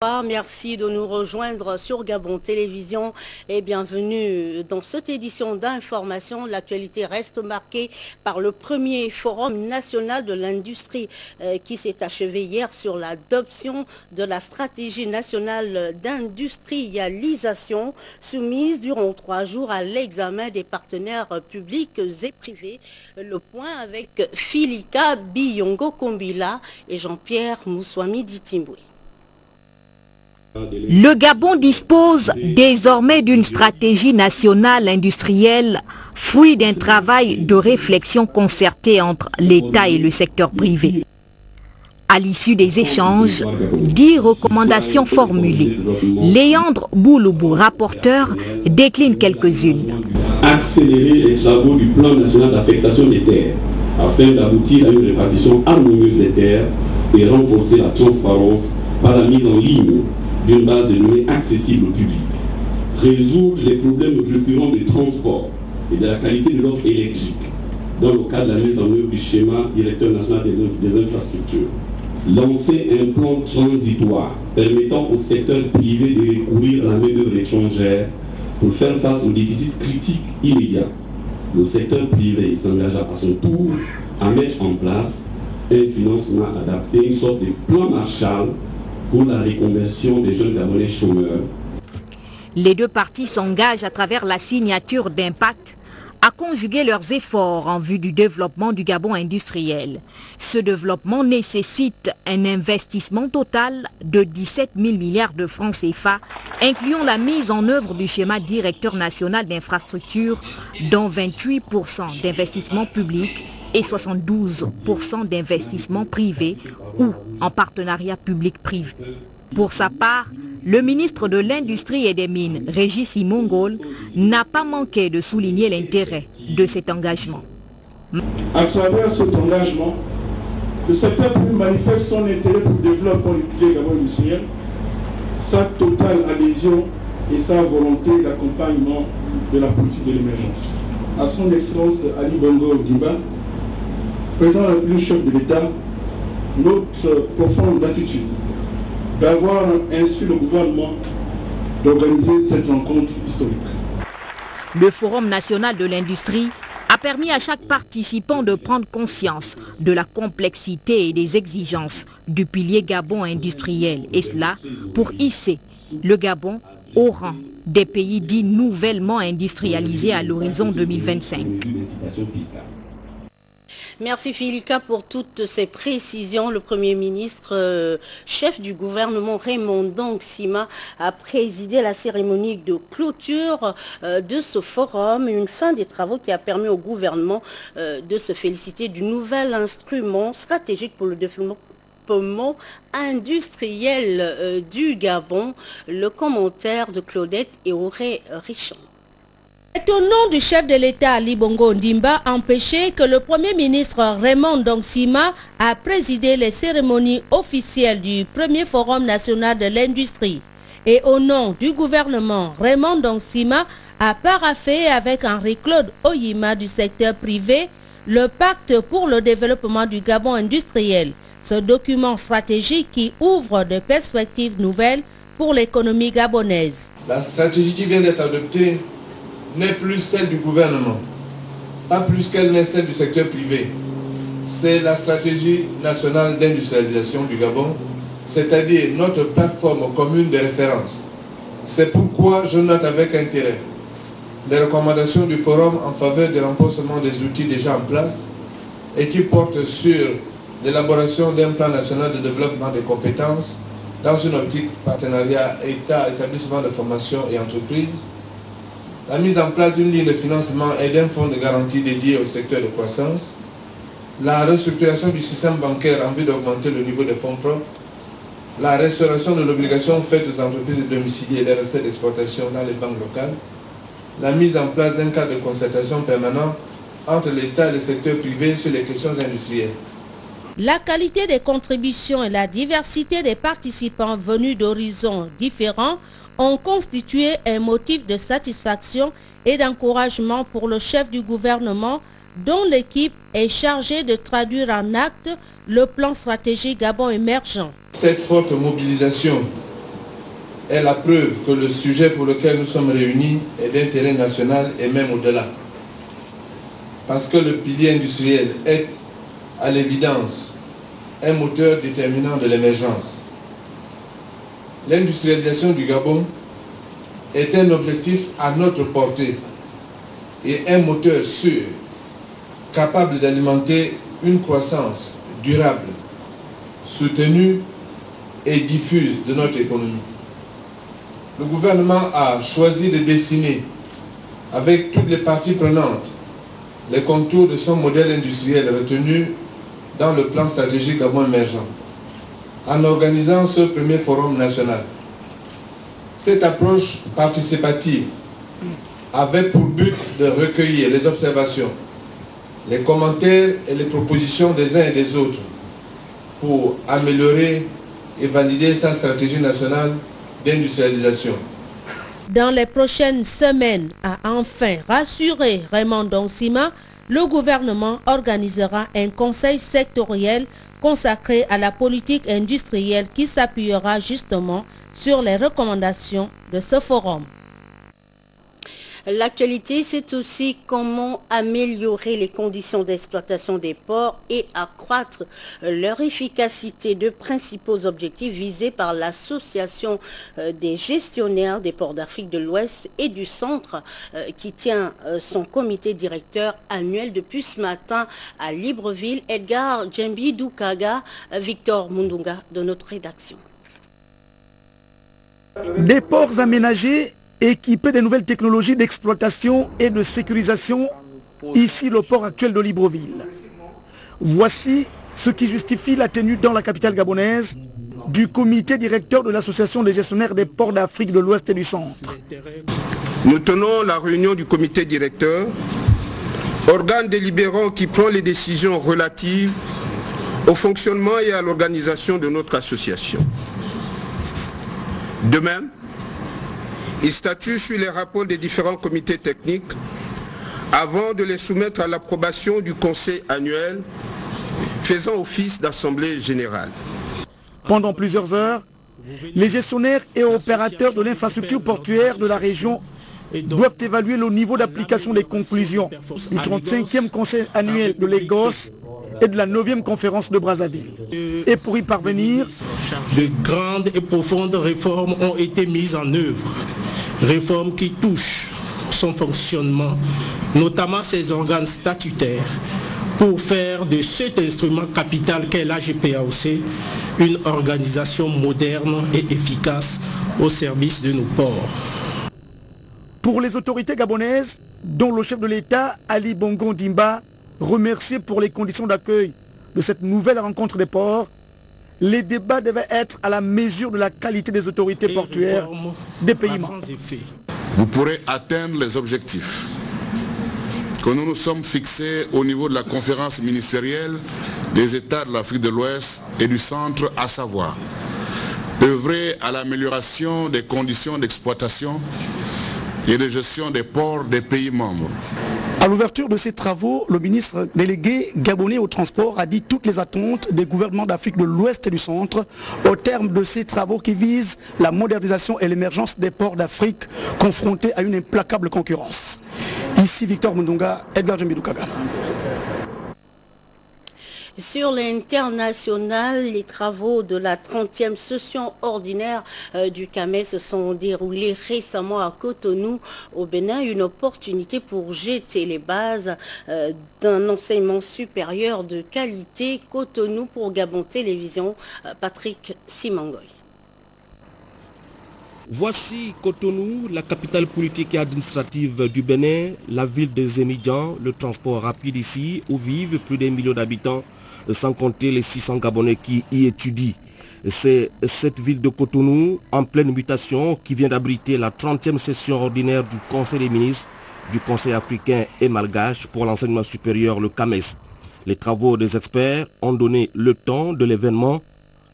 Merci de nous rejoindre sur Gabon Télévision et bienvenue dans cette édition d'information. L'actualité reste marquée par le premier forum national de l'industrie qui s'est achevé hier sur l'adoption de la stratégie nationale d'industrialisation soumise durant 3 jours à l'examen des partenaires publics et privés. Le point avec Filika Biyongo Kombila et Jean-Pierre Moussoami Ditimboué. Le Gabon dispose désormais d'une stratégie nationale industrielle, fruit d'un travail de réflexion concerté entre l'État et le secteur privé. À l'issue des échanges, 10 recommandations formulées. Léandre Bouloubou, rapporteur, décline quelques-unes. Accélérer les travaux du plan national d'affectation des terres afin d'aboutir à une répartition harmonieuse des terres et renforcer la transparence par la mise en ligne d'une base de données accessible au public. Résoudre les problèmes récurrents du transport et de la qualité de l'offre électrique dans le cadre de la mise en œuvre du schéma directeur national des infrastructures. Lancer un plan transitoire permettant au secteur privé de recourir à la main-d'œuvre étrangère pour faire face au déficit critique immédiat. Le secteur privé s'engagea à son tour à mettre en place un financement adapté, une sorte de plan Marshall pour la reconversion des jeunes Gabonais chômeurs. Les deux parties s'engagent à travers la signature d'impact à conjuguer leurs efforts en vue du développement du Gabon industriel. Ce développement nécessite un investissement total de 17 000 milliards de francs CFA, incluant la mise en œuvre du schéma directeur national d'infrastructures, dont 28% d'investissement public et 72% d'investissement privé ou en partenariat public-privé. Pour sa part, le ministre de l'Industrie et des Mines, Régis Simongol, n'a pas manqué de souligner l'intérêt de cet engagement. À travers cet engagement, le secteur privé manifeste son intérêt pour le développement du pilier Gabon industriel, sa totale adhésion et sa volonté d'accompagnement de la politique de l'émergence. À son Excellence Ali Bongo Ondimba, président de la République, chef de l'État, notre profonde gratitude d'avoir instruit le gouvernement d'organiser cette rencontre historique. Le Forum national de l'industrie a permis à chaque participant de prendre conscience de la complexité et des exigences du pilier Gabon industriel, et cela pour hisser le Gabon au rang des pays dits nouvellement industrialisés à l'horizon 2025. Merci Filika pour toutes ces précisions. Le Premier ministre, chef du gouvernement Raymond Ndongsima, a présidé la cérémonie de clôture de ce forum, une fin des travaux qui a permis au gouvernement de se féliciter du nouvel instrument stratégique pour le développement industriel du Gabon. Le commentaire de Claudette et Auré Richon. C'est au nom du chef de l'État Ali Bongo Ondimba empêché que le Premier ministre Raymond Ndongsima a présidé les cérémonies officielles du premier Forum national de l'industrie. Et au nom du gouvernement, Raymond Ndongsima a paraphé avec Henri-Claude Oyima du secteur privé le pacte pour le développement du Gabon industriel. Ce document stratégique qui ouvre de perspectives nouvelles pour l'économie gabonaise. La stratégie qui vient d'être adoptée n'est plus celle du gouvernement, pas plus qu'elle n'est celle du secteur privé. C'est la stratégie nationale d'industrialisation du Gabon, c'est-à-dire notre plateforme commune de référence. C'est pourquoi je note avec intérêt les recommandations du Forum en faveur du renforcement des outils déjà en place et qui portent sur l'élaboration d'un plan national de développement des compétences dans une optique partenariat État, établissement de formation et entreprise, la mise en place d'une ligne de financement et d'un fonds de garantie dédié au secteur de croissance, la restructuration du système bancaire en vue d'augmenter le niveau des fonds propres, la restauration de l'obligation faite aux entreprises de domicilier et des recettes d'exportation dans les banques locales, la mise en place d'un cadre de concertation permanent entre l'État et le secteur privé sur les questions industrielles. La qualité des contributions et la diversité des participants venus d'horizons différents ont constitué un motif de satisfaction et d'encouragement pour le chef du gouvernement dont l'équipe est chargée de traduire en actes le plan stratégique Gabon émergent. Cette forte mobilisation est la preuve que le sujet pour lequel nous sommes réunis est d'intérêt national et même au-delà. Parce que le pilier industriel est, à l'évidence, un moteur déterminant de l'émergence. L'industrialisation du Gabon est un objectif à notre portée et un moteur sûr, capable d'alimenter une croissance durable, soutenue et diffuse de notre économie. Le gouvernement a choisi de dessiner, avec toutes les parties prenantes, les contours de son modèle industriel retenu dans le plan stratégique Gabon émergent, en organisant ce premier forum national. Cette approche participative avait pour but de recueillir les observations, les commentaires et les propositions des uns et des autres pour améliorer et valider sa stratégie nationale d'industrialisation. Dans les prochaines semaines, a enfin rassuré Raymond Donsima, le gouvernement organisera un conseil sectoriel consacré à la politique industrielle qui s'appuiera justement sur les recommandations de ce forum. L'actualité, c'est aussi comment améliorer les conditions d'exploitation des ports et accroître leur efficacité. Deux principaux objectifs visés par l'association des gestionnaires des ports d'Afrique de l'Ouest et du Centre qui tient son comité directeur annuel depuis ce matin à Libreville. Edgar Djembi Doukaga, Victor Mundunga de notre rédaction. Des ports aménagés équipés de nouvelles technologies d'exploitation et de sécurisation, ici le port actuel de Libreville. Voici ce qui justifie la tenue dans la capitale gabonaise du comité directeur de l'association des gestionnaires des ports d'Afrique de l'Ouest et du Centre. Nous tenons la réunion du comité directeur, organe délibérant qui prend les décisions relatives au fonctionnement et à l'organisation de notre association. De même, il statue sur les rapports des différents comités techniques avant de les soumettre à l'approbation du conseil annuel faisant office d'assemblée générale. Pendant plusieurs heures, les gestionnaires et opérateurs de l'infrastructure portuaire de la région doivent évaluer le niveau d'application des conclusions du 35e conseil annuel de Lagos et de la 9e conférence de Brazzaville. Et pour y parvenir, de grandes et profondes réformes ont été mises en œuvre. Réformes qui touchent son fonctionnement, notamment ses organes statutaires, pour faire de cet instrument capital qu'est l'AGPAOC une organisation moderne et efficace au service de nos ports. Pour les autorités gabonaises, dont le chef de l'État, Ali Bongo Ondimba, remercié pour les conditions d'accueil de cette nouvelle rencontre des ports, les débats devaient être à la mesure de la qualité des autorités portuaires des pays membres. Vous pourrez atteindre les objectifs que nous nous sommes fixés au niveau de la conférence ministérielle des États de l'Afrique de l'Ouest et du Centre, à savoir œuvrer à l'amélioration des conditions d'exploitation et de gestion des ports des pays membres. À l'ouverture de ces travaux, le ministre délégué gabonais au transport a dit toutes les attentes des gouvernements d'Afrique de l'Ouest et du Centre au terme de ces travaux qui visent la modernisation et l'émergence des ports d'Afrique confrontés à une implacable concurrence. Ici Victor Mundunga, Edgar Djembi Doukaga. Sur l'international, les travaux de la 30e session ordinaire du CAMES se sont déroulés récemment à Cotonou, au Bénin, une opportunité pour jeter les bases d'un enseignement supérieur de qualité. Cotonou pour Gabon Télévision, Patrick Simangoy. Voici Cotonou, la capitale politique et administrative du Bénin, la ville des émigrants, le transport rapide ici, où vivent plus d'un million d'habitants, sans compter les 600 Gabonais qui y étudient. C'est cette ville de Cotonou, en pleine mutation, qui vient d'abriter la 30e session ordinaire du Conseil des ministres, du Conseil africain et malgache pour l'enseignement supérieur, le CAMES. Les travaux des experts ont donné le temps de l'événement.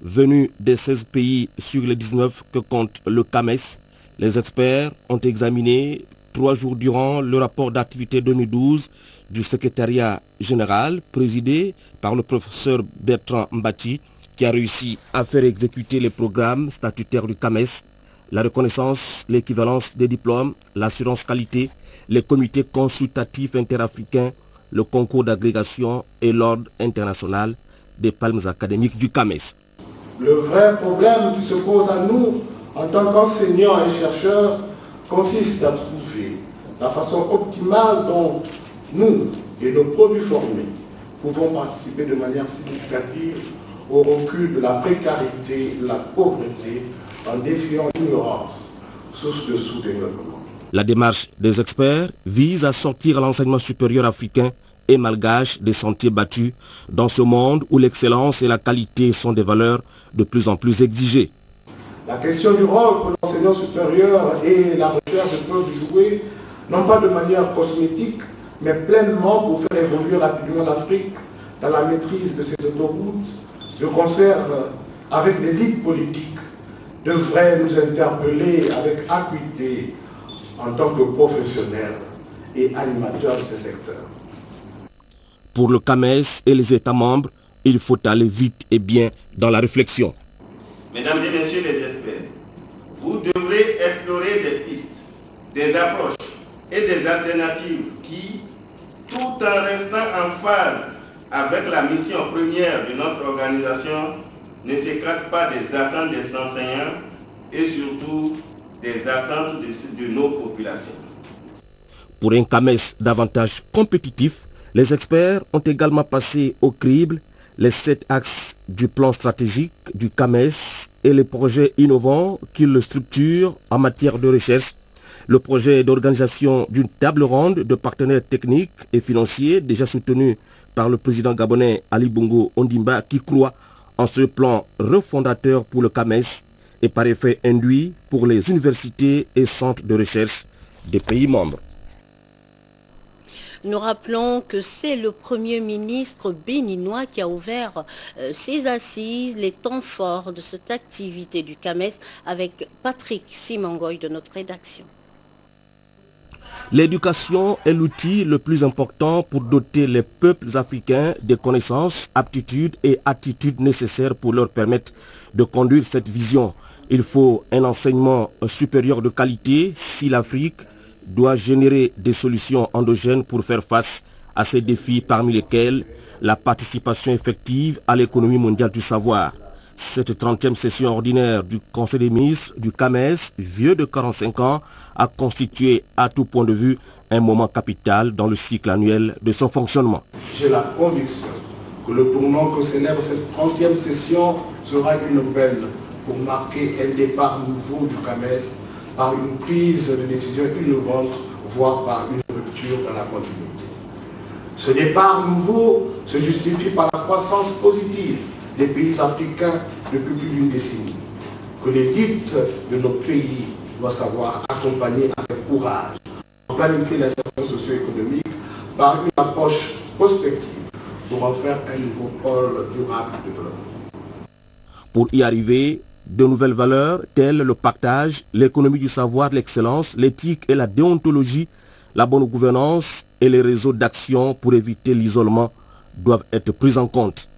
Venus des 16 pays sur les 19 que compte le CAMES, les experts ont examiné 3 jours durant le rapport d'activité 2012 du secrétariat général présidé par le professeur Bertrand Mbati qui a réussi à faire exécuter les programmes statutaires du CAMES la reconnaissance, l'équivalence des diplômes, l'assurance qualité, les comités consultatifs interafricains, le concours d'agrégation et l'ordre international des palmes académiques du CAMES. Le vrai problème qui se pose à nous en tant qu'enseignants et chercheurs consiste à trouver la façon optimale dont nous et nos produits formés pouvons participer de manière significative au recul de la précarité, de la pauvreté, en défiant l'ignorance, source de sous-développement. La démarche des experts vise à sortir l'enseignement supérieur africain et malgache des sentiers battus dans ce monde où l'excellence et la qualité sont des valeurs de plus en plus exigées. La question du rôle pour l'enseignement supérieur et la recherche peuvent jouer, non pas de manière cosmétique, mais pleinement pour faire évoluer rapidement l'Afrique dans la maîtrise de ses autoroutes, de concert avec l'élite politique, devrait nous interpeller avec acuité en tant que professionnels et animateurs de ces secteurs. Pour le CAMES et les États membres, il faut aller vite et bien dans la réflexion. Mesdames et messieurs les experts, vous devrez explorer des pistes, des approches et des alternatives qui, tout en restant en phase avec la mission première de notre organisation, ne s'écartent pas des attentes des enseignants et surtout des attentes de nos populations. Pour un CAMES davantage compétitif, les experts ont également passé au crible les 7 axes du plan stratégique du CAMES et les projets innovants qui le structurent en matière de recherche. Le projet d'organisation d'une table ronde de partenaires techniques et financiers déjà soutenu par le président gabonais Ali Bongo Ondimba qui croit en ce plan refondateur pour le CAMES et par effet induit pour les universités et centres de recherche des pays membres. Nous rappelons que c'est le Premier ministre béninois qui a ouvert ses assises, les temps forts de cette activité du CAMES avec Patrick Simangoy de notre rédaction. L'éducation est l'outil le plus important pour doter les peuples africains des connaissances, aptitudes et attitudes nécessaires pour leur permettre de conduire cette vision. Il faut un enseignement supérieur de qualité si l'Afrique doit générer des solutions endogènes pour faire face à ces défis parmi lesquels la participation effective à l'économie mondiale du savoir. Cette 30e session ordinaire du Conseil des ministres du CAMES, vieux de 45 ans, a constitué à tout point de vue un moment capital dans le cycle annuel de son fonctionnement. J'ai la conviction que le tournant que célèbre cette 30e session sera une peine pour marquer un départ nouveau du CAMES par une prise de décision innovante, voire par une rupture dans la continuité. Ce départ nouveau se justifie par la croissance positive des pays africains depuis plus d'une décennie, que l'élite de nos pays doit savoir accompagner avec courage, planifier l'insertion socio-économique par une approche prospective pour en faire un nouveau pôle durable de développement. Pour y arriver, de nouvelles valeurs telles le partage, l'économie du savoir, l'excellence, l'éthique et la déontologie, la bonne gouvernance et les réseaux d'action pour éviter l'isolement doivent être pris en compte.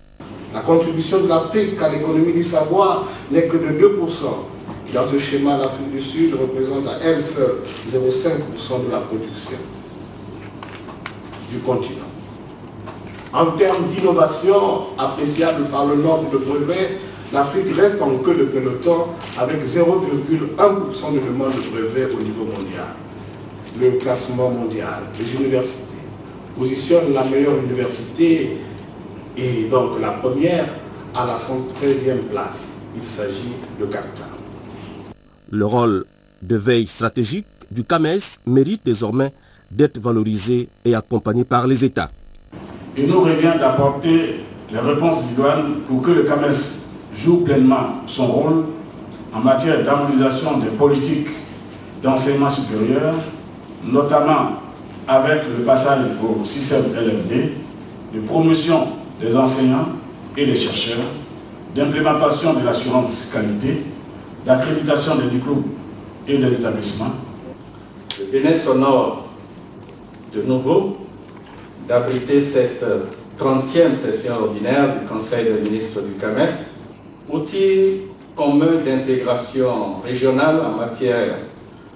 La contribution de l'Afrique à l'économie du savoir n'est que de 2%. Dans ce schéma, l'Afrique du Sud représente à elle seule 0,5% de la production du continent. En termes d'innovation appréciable par le nombre de brevets, l'Afrique reste en queue de peloton avec 0,1% de demande de brevets au niveau mondial. Le classement mondial des universités positionne la meilleure université et donc la première à la 113e place. Il s'agit de Cap-Town. Le rôle de veille stratégique du CAMES mérite désormais d'être valorisé et accompagné par les États. Il nous revient d'apporter les réponses idoines pour que le CAMES joue pleinement son rôle en matière d'harmonisation des politiques d'enseignement supérieur, notamment avec le passage au système LMD, de promotion des enseignants et des chercheurs, d'implémentation de l'assurance qualité, d'accréditation des diplômes et des établissements. Le Bénin s'honore de nouveau d'abriter cette 30e session ordinaire du Conseil des ministres du CAMES, outil commun d'intégration régionale en matière